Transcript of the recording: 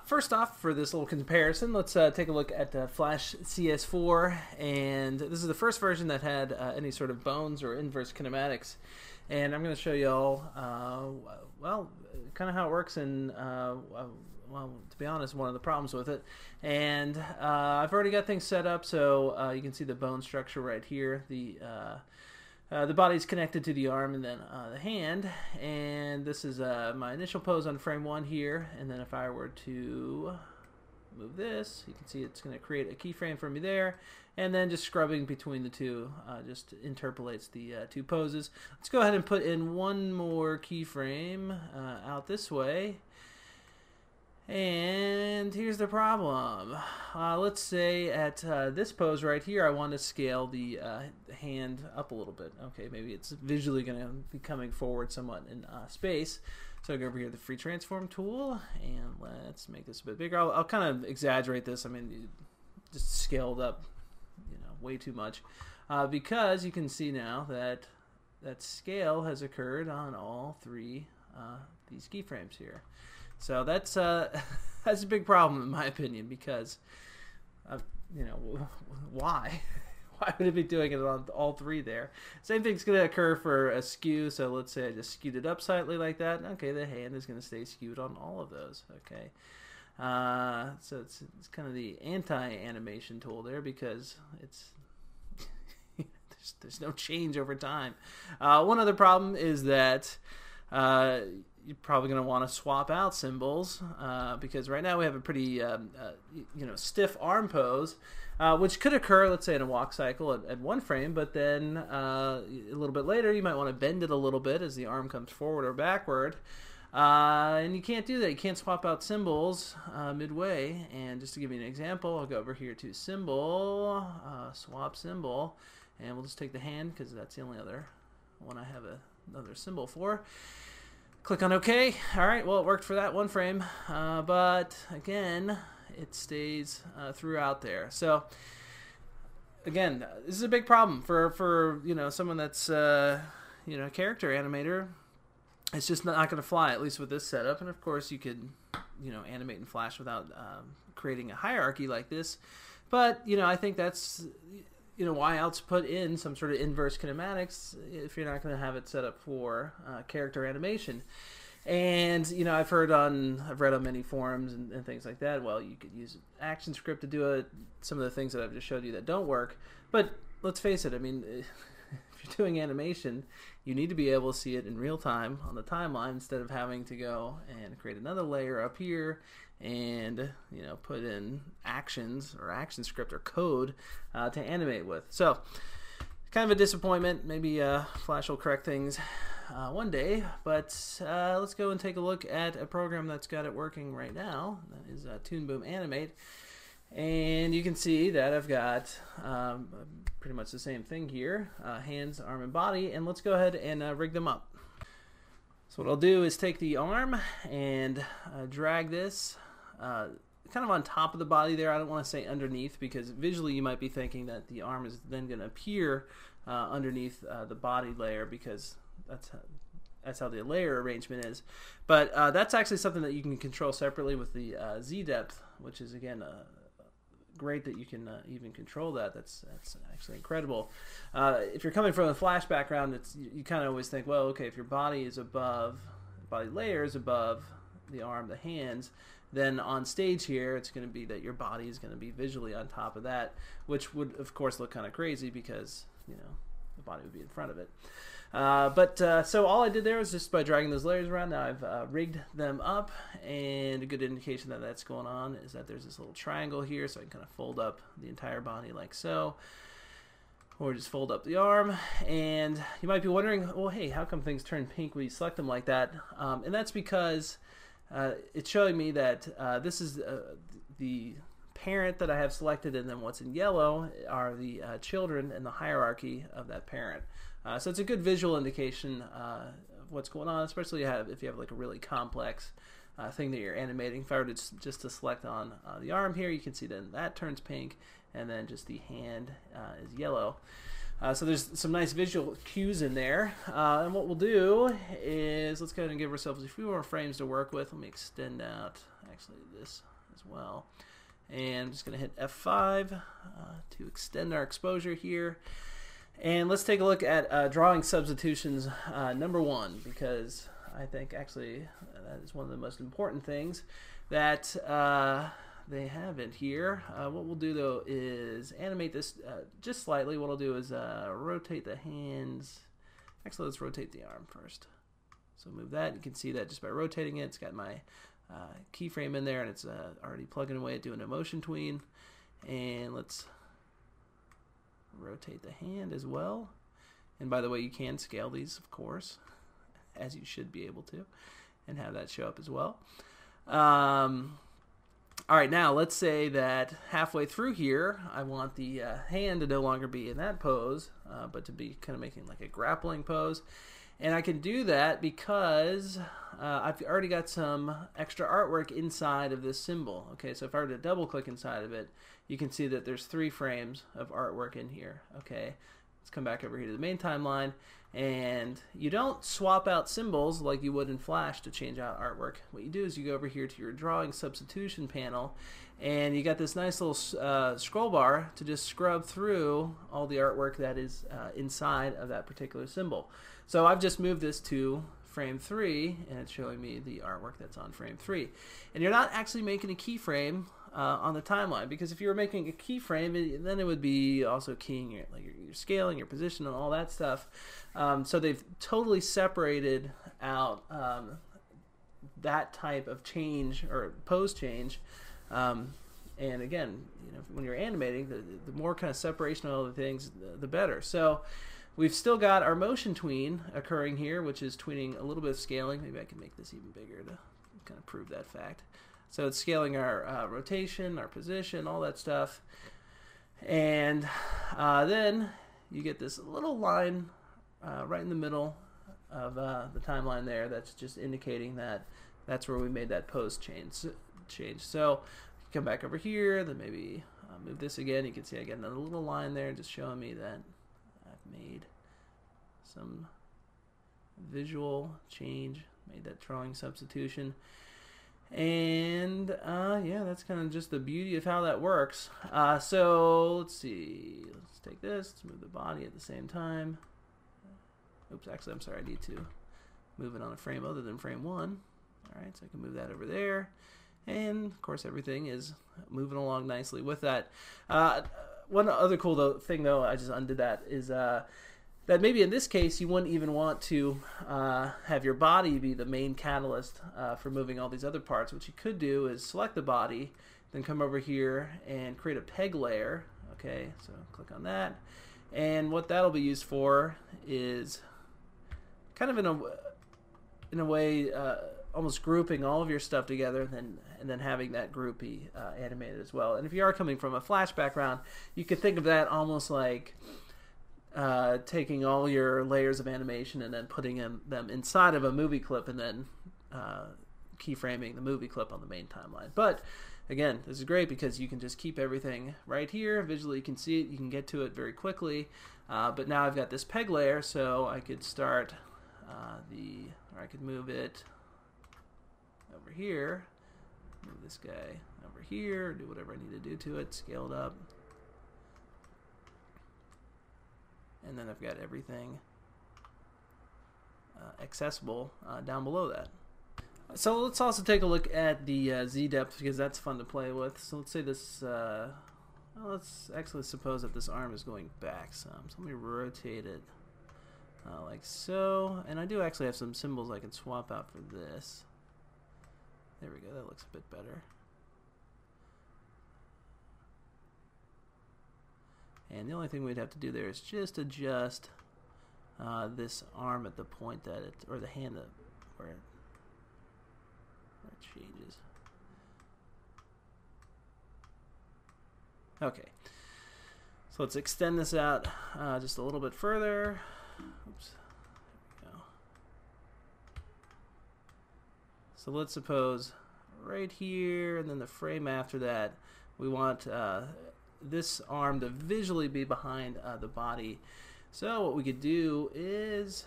First off, for this little comparison, let's take a look at Flash CS4, and this is the first version that had any sort of bones or inverse kinematics. And I'm going to show you all, well, kind of how it works and, well, to be honest, one of the problems with it. And I've already got things set up, so you can see the bone structure right here. The body's connected to the arm and then the hand, and this is my initial pose on frame 1 here. And then if I were to move this, you can see it's going to create a keyframe for me there, and then just scrubbing between the two just interpolates the two poses. Let's go ahead and put in one more keyframe out this way. And here's the problem. Let's say at this pose right here, I want to scale the hand up a little bit. Okay, maybe it's visually going to be coming forward somewhat in space. So I'll go over here to the free transform tool, and let's make this a bit bigger. I'll kind of exaggerate this. I mean, just scaled up, way too much, because you can see now that that scale has occurred on all three these keyframes here. So that's that's a big problem in my opinion, because why? Why would it be doing it on all three there? Same thing's going to occur for a skew. So let's say I just skewed it up slightly like that. Okay, the hand is going to stay skewed on all of those. Okay, so it's kind of the anti-animation tool there, because it's there's no change over time. One other problem is that you're probably going to want to swap out symbols, because right now we have a pretty stiff arm pose, which could occur, let's say, in a walk cycle at one frame, but then a little bit later you might want to bend it a little bit as the arm comes forward or backward, and you can't do that. You can't swap out symbols midway. And just to give you an example, I'll go over here to symbol, swap symbol, and we'll just take the hand because that's the only other one I have another symbol for. Click on OK. Alright, well, it worked for that one frame, but again, it stays throughout there. So again, this is a big problem for someone that's a character animator. It's just not going to fly, at least with this setup. And of course, you could animate in Flash without creating a hierarchy like this. But I think that's why else put in some sort of inverse kinematics if you're not going to have it set up for character animation. And I've read on many forums and things like that. Well, you could use ActionScript to do it. Some of the things that I've just showed you that don't work. But let's face it. I mean, if you're doing animation, you need to be able to see it in real time on the timeline instead of having to go and create another layer up here and put in actions or ActionScript or code to animate with. So kind of a disappointment. Maybe Flash will correct things one day, but let's go and take a look at a program that's got it working right now. That is Toon Animate, and you can see that I've got pretty much the same thing here, hands, arm, and body. And let's go ahead and rig them up. So what I'll do is take the arm and drag this kind of on top of the body there. I don't want to say underneath, because visually you might be thinking that the arm is then going to appear underneath the body layer, because that's how the layer arrangement is. But that's actually something that you can control separately with the Z depth, which is again great that you can even control that. That's actually incredible. If you're coming from a Flash background, you kind of always think, well, okay, if your body is above, body layer is above the arm, the hands, then on stage here it's going to be that your body is going to be visually on top of that, which would of course look kind of crazy, because the body would be in front of it. So all I did there was just by dragging those layers around. Now I've rigged them up, and a good indication that that's going on is that there's this little triangle here, so I can kind of fold up the entire body like so, or just fold up the arm. And you might be wondering, well, hey, how come things turn pink when you select them like that? And that's because it's showing me that this is the parent that I have selected, and then what's in yellow are the children in the hierarchy of that parent. So it's a good visual indication of what's going on, especially if you have like a really complex thing that you're animating. If I were to just to select on the arm here, you can see then that turns pink, and then just the hand is yellow. So there's some nice visual cues in there. And what we'll do is let's go ahead and give ourselves a few more frames to work with. Let me extend out actually this as well. And I'm just going to hit F5 to extend our exposure here. And let's take a look at drawing substitutions number 1, because I think actually that is one of the most important things that they have in here. What we'll do though is animate this just slightly. What I'll do is rotate the hands. Actually, let's rotate the arm first. So move that. You can see that just by rotating it. It's got my keyframe in there, and it's already plugging away at doing a motion tween. And let's rotate the hand as well. And by the way, you can scale these, of course, as you should be able to, and have that show up as well. All right, now let's say that halfway through here, I want the hand to no longer be in that pose, but to be kind of making like a grappling pose. And I can do that because I've already got some extra artwork inside of this symbol. Okay, so if I were to double click inside of it, you can see that there's 3 frames of artwork in here. Okay, let's come back over here to the main timeline. And you don't swap out symbols like you would in Flash to change out artwork. What you do is you go over here to your drawing substitution panel, and you got this nice little scroll bar to just scrub through all the artwork that is inside of that particular symbol. So I've just moved this to frame 3, and it's showing me the artwork that's on frame 3. And you're not actually making a keyframe on the timeline, because if you were making a keyframe, then it would be also keying your scaling, your position, and all that stuff. So they've totally separated out that type of change or pose change. And again, when you're animating, the more kind of separation of all the things, the better. So we've still got our motion tween occurring here, which is tweening a little bit of scaling. Maybe I can make this even bigger to kind of prove that fact. So it's scaling our rotation, our position, all that stuff. And then you get this little line right in the middle of the timeline there that's just indicating that that's where we made that pose change. So come back over here, then maybe move this again. You can see I get another little line there just showing me that I've made some visual change, made that drawing substitution. And yeah, that's kind of just the beauty of how that works. So let's see, let's take this, let's move the body at the same time. Oops, actually I'm sorry, I need to move it on a frame other than frame 1. Alright, so I can move that over there, and of course everything is moving along nicely with that. One other cool thing though, I just undid that, is that maybe in this case you wouldn't even want to have your body be the main catalyst for moving all these other parts. What you could do is select the body, then come over here and create a peg layer. Okay, so click on that, and what that'll be used for is kind of in a way almost grouping all of your stuff together, and then having that group be animated as well. And if you are coming from a Flash background, you could think of that almost like taking all your layers of animation and then putting them inside of a movie clip, and then keyframing the movie clip on the main timeline. But again, this is great because you can just keep everything right here. Visually you can see it, you can get to it very quickly. But now I've got this peg layer, so I could start or I could move it over here, move this guy over here, do whatever I need to do to it, scale it up. And then I've got everything accessible down below that. So let's also take a look at the Z depth, because that's fun to play with. So let's say this, well, let's actually suppose that this arm is going back some. So let me rotate it like so. And I do actually have some symbols I can swap out for this. There we go, that looks a bit better. And the only thing we'd have to do there is just adjust this arm at the point that it, or the hand where it changes. Okay, so let's extend this out just a little bit further. Oops. There we go. So let's suppose right here, and then the frame after that, we want this arm to visually be behind the body. So what we could do is